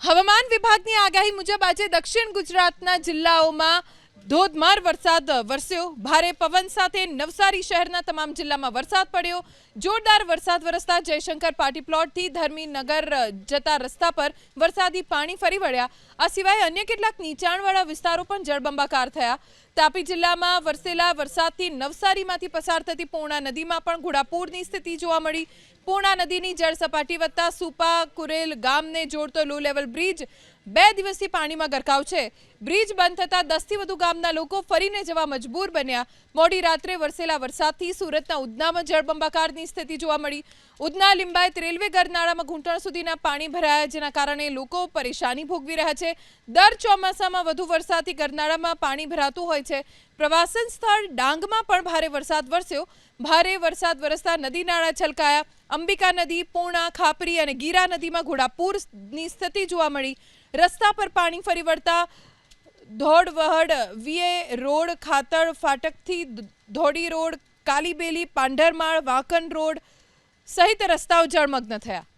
હવામાન વિભાગની આગાહી મુજબ આજે દક્ષિણ ગુજરાતના જિલ્લાઓમાં ધોધમાર વરસાદ વરસ્યો। ભારે પવન સાથે નવસારી શહેરના તમામ જિલ્લામાં વરસાદ પડ્યો। જોરદાર વરસાદ વરસતા જયશંકર પાર્ટી પ્લોટથી ધર્મીનગર જતા રસ્તા પર વરસાદી પાણી ફરી વળ્યા। આ સિવાય અન્ય કેટલાક નીચાણવાળા વિસ્તારો પણ જળબંબાકાર થયા। તાપી જિલ્લામાં વરસેલા વરસાદથી નવસારીમાંથી પસાર થતી પૂર્ણા નદીમાં પણ ઘોડાપૂરની સ્થિતિ જોવા મળી। પૂર્ણા નદીની જળ સપાટી વધતા સુપા કુરેલ ગામને જોડતો લો લેવલ બ્રિજ 2 દિવસથી પાણીમાં ગરકાવ છે। બ્રિજ બંધ થતા 10 થી વધુ ગામના લોકો ફરીને જવા મજબૂર બન્યા। મોડી રાત્રે વરસેલા વરસાદથી સુરતના ઉધનામાં જળબંબાકારની સ્થિતિ જોવા મળી। ઉધના લિંબાયત રેલવે ગરનાળામાં ઘૂંટણ સુધીના પાણી ભરાયા, જેના કારણે લોકો પરેશાની ભોગવી રહ્યા છે। દર ચોમાસામાં વધુ વરસાદથી ગરનાળામાં પાણી ભરાતું હોય છે। પ્રવાસન સ્થળ ડાંગમાં પણ ભારે વરસાદ વરસ્યો। ભારે વરસાદ વરસતા નદી નાળા છલકાયા। અંબિકા નદી, પૂર્ણા, ખાપરી અને ગીરા નદીમાં ઘોડાપૂરની સ્થિતિ જોવા મળી। રસ્તા પર પાણી ફરી વળતા ધોળવહડ વીએ રોડ, ખાતર ફાટકથી ધોડી રોડ, કાલીબેલી, પાંઢરમાળ, વાંકન રોડ સહિત રસ્તાઓ જળમગ્ન થયા।